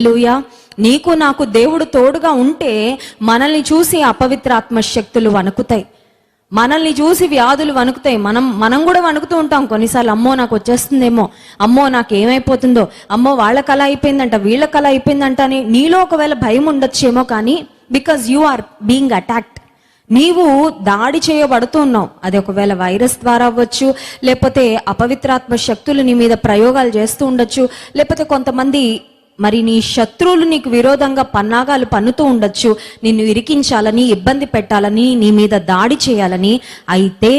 హల్లెలూయా. నీకు నాకు దేవుడు తోడుగా ఉంటే మనల్ని చూసి అపవిత్రాత్మ శక్తులు వణుకుతాయి, మనల్ని చూసి వ్యాధులు వణుకుతాయి. మనం కూడా వణుకుతూ ఉంటాం కొన్నిసార్లు. అమ్మో నాకు వచ్చేస్తుందేమో, అమ్మో నాకు ఏమైపోతుందో, అమ్మో వాళ్ళ కళ అయిపోయిందంట, వీళ్ళ కళ అయిపోయిందంట అని నీలో ఒకవేళ భయం ఉండొచ్చేమో. కానీ because you are being attacked, నీవు దాడి చేయబడుతూ ఉన్నావు. అది ఒకవేళ వైరస్ ద్వారా అవ్వచ్చు, లేకపోతే అపవిత్రాత్మ శక్తులు నీ మీద ప్రయోగాలు చేస్తూ ఉండొచ్చు, లేకపోతే కొంతమంది మరి నీ శత్రువులు నీకు విరోధంగా పన్నాగాలు పన్నుతూ ఉండొచ్చు, నిన్ను ఇరికించాలని, ఇబ్బంది పెట్టాలని, నీ మీద దాడి చేయాలని. అయితే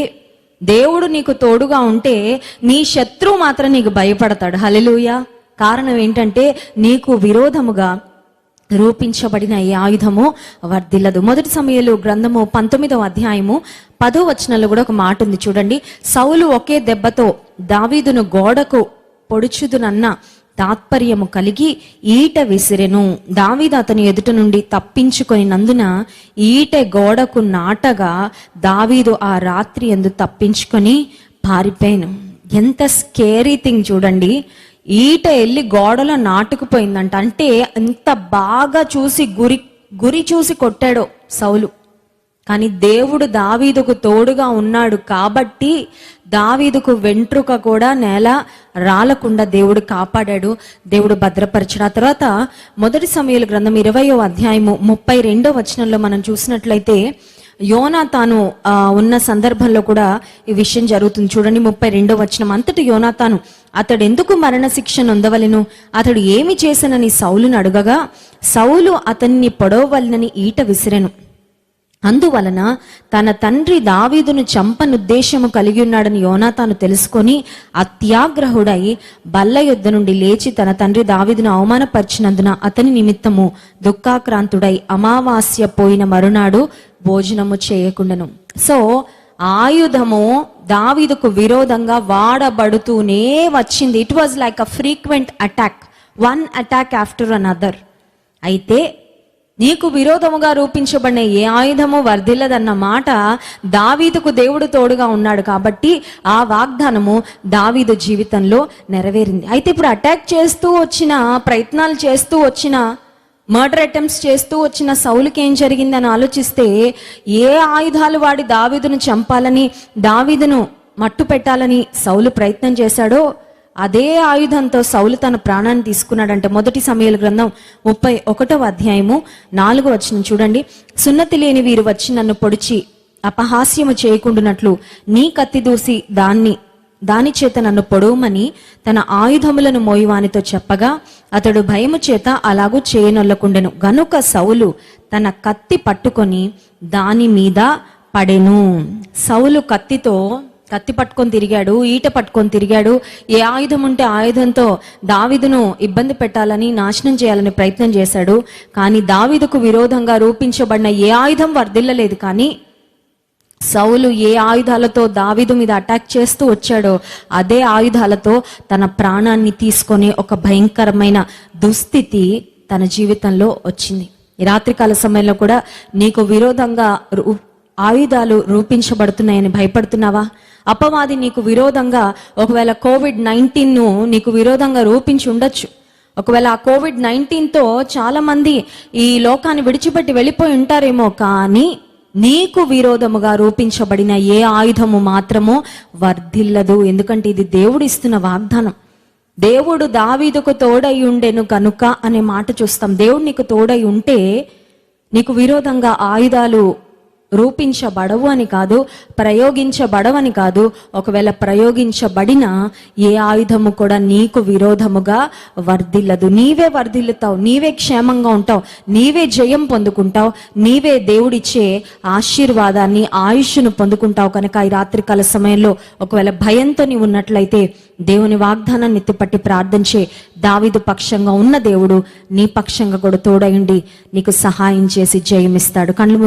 దేవుడు నీకు తోడుగా ఉంటే నీ శత్రువు మాత్రం నీకు భయపడతాడు. హల్లెలూయా. కారణం ఏంటంటే నీకు విరోధముగా రూపించబడిన ఈ ఆయుధము వర్ధిల్లదు. మొదటి సమూయేలు గ్రంథము 19వ అధ్యాయము 10వ వచనంలో కూడా ఒక మాట ఉంది చూడండి. సౌలు ఒకే దెబ్బతో దావీదును గోడకు పొడుచుదునన్న తాత్పర్యము కలిగి ఈట విసిరెను. దావీదు అతని ఎదుట నుండి తప్పించుకొని నందున ఈట గోడకు నాటగా దావీదు ఆ రాత్రి యందు తప్పించుకొని పారిపోయాను. ఎంత స్కేరీ థింగ్ చూడండి. ఈట వెళ్ళి గోడలో నాటుకుపోయిందంట. అంటే ఎంత బాగా చూసి గురి చూసి కొట్టాడో సౌలు. కానీ దేవుడు దావీదుకు తోడుగా ఉన్నాడు కాబట్టి దావీదుకు వెంట్రుక కూడా నేల రాలకుండా దేవుడు కాపాడాడు, దేవుడు భద్రపరిచాడు. ఆ తర్వాత మొదటి సమూయేలు గ్రంథం 20వ అధ్యాయము 32వ వచనంలో మనం చూసినట్లయితే యోనాతాను ఉన్న సందర్భంలో కూడా ఈ విషయం జరుగుతుంది చూడండి. 32వ వచనం. అంతటి యోనాతాను అతడు ఎందుకు మరణ శిక్ష నొందవలెను, అతడు ఏమి చేసనని సౌలును అడగగా సౌలు అతన్ని పొడవవలనని ఈట విసిరెను. అందువలన తన తండ్రి దావీదును చంపనుద్దేశము కలిగి ఉన్నాడని యోనాతాను తెలుసుకొని అత్యాగ్రహుడై బల్ల యొద్ద నుండి లేచి తన తండ్రి దావీదును అవమానపరిచినందున అతని నిమిత్తము దుఃఖాక్రాంతుడై అమావాస్య పోయిన మరునాడు భోజనము చేయకుండాను. సో ఆయుధము దావీదుకు విరోధంగా వాడబడుతూనే వచ్చింది. It was like a frequent attack, one attack after another. అయితే నీకు విరోధముగా రూపించబడిన ఏ ఆయుధము వర్ధిల్లదన్న మాట దావీదుకు దేవుడు తోడుగా ఉన్నాడు కాబట్టి ఆ వాగ్దానము దావీదు జీవితంలో నెరవేరింది. అయితే ఇప్పుడు అటాక్ చేస్తూ వచ్చిన, ప్రయత్నాలు చేస్తూ వచ్చిన, మర్డర్ అటెంప్ట్స్ చేస్తూ వచ్చిన సౌలుకి ఏం జరిగిందని ఆలోచిస్తే, ఏ ఆయుధాలు వాడి దావీదును చంపాలని, దావీదును మట్టు పెట్టాలని సౌలు ప్రయత్నం చేశాడో అదే ఆయుధంతో సౌలు తన ప్రాణాన్ని తీసుకున్నాడంటే. మొదటి సమూయేలు గ్రంథం 31వ అధ్యాయము 4వ వచనం చూడండి. సున్నతి లేని వీరు వచ్చి నన్ను పొడిచి అపహాస్యము చేయకుండునట్లు నీ కత్తి దూసి దాని చేత నన్ను పొడవమని తన ఆయుధములను మోయువానితో చెప్పగా అతడు భయము చేత అలాగూ చేయనొల్లకుండెను. గనుక సౌలు తన కత్తి పట్టుకొని దాని మీద పడెను. సౌలు కత్తి పట్టుకొని తిరిగాడు, ఈట పట్టుకొని తిరిగాడు. ఏ ఆయుధం ఉంటే ఆయుధంతో దావీదును ఇబ్బంది పెట్టాలని, నాశనం చేయాలని ప్రయత్నం చేశాడు. కానీ దావీదుకు విరోధంగా రూపించబడిన ఏ ఆయుధం వర్ధిల్లలేదు. కానీ సౌలు ఏ ఆయుధాలతో దావీదు మీద అటాక్ చేస్తూ వచ్చాడో అదే ఆయుధాలతో తన ప్రాణాన్ని తీసుకొని ఒక భయంకరమైన దుస్థితి తన జీవితంలో వచ్చింది. ఈ రాత్రికాల సమయంలో కూడా నీకు విరోధంగా ఆయుధాలు రూపించబడుతున్నాయని భయపడుతున్నావా? అపవాది నీకు విరోధంగా ఒకవేళ COVID-19 నీకు విరోధంగా రూపించి ఉండొచ్చు. ఒకవేళ ఆ COVID-19తో చాలా మంది ఈ లోకాన్ని విడిచిపెట్టి వెళ్ళిపోయి ఉంటారేమో. కానీ నీకు విరోధముగా రూపించబడిన ఏ ఆయుధము మాత్రమో వర్ధిల్లదు. ఎందుకంటే ఇది దేవుడు ఇస్తున్న వాగ్దానం. దేవుడు దావీదుకు తోడై ఉండెను కనుక అనే మాట చూస్తాం. దేవుడు నీకు తోడై ఉంటే నీకు విరోధంగా ఆయుధాలు రూపించబడవు అని కాదు, ప్రయోగించబడవని కాదు. ఒకవేళ ప్రయోగించబడిన ఏ ఆయుధము కూడా నీకు విరోధముగా వర్ధిల్లదు. నీవే వర్ధిల్లుతావు, నీవే క్షేమంగా ఉంటావు, నీవే జయం పొందుకుంటావు, నీవే దేవుడిచ్చే ఆశీర్వాదాన్ని, ఆయుష్ను పొందుకుంటావు. కనుక ఈ రాత్రికాల సమయంలో ఒకవేళ భయంతో నీవు ఉన్నట్లయితే దేవుని వాగ్దానాన్ని ఎత్తిపట్టి ప్రార్థించే. దావీదు పక్షంగా ఉన్న దేవుడు నీ పక్షంగా కూడా తోడయుండి నీకు సహాయం చేసి జయమిస్తాడు. కళ్ళు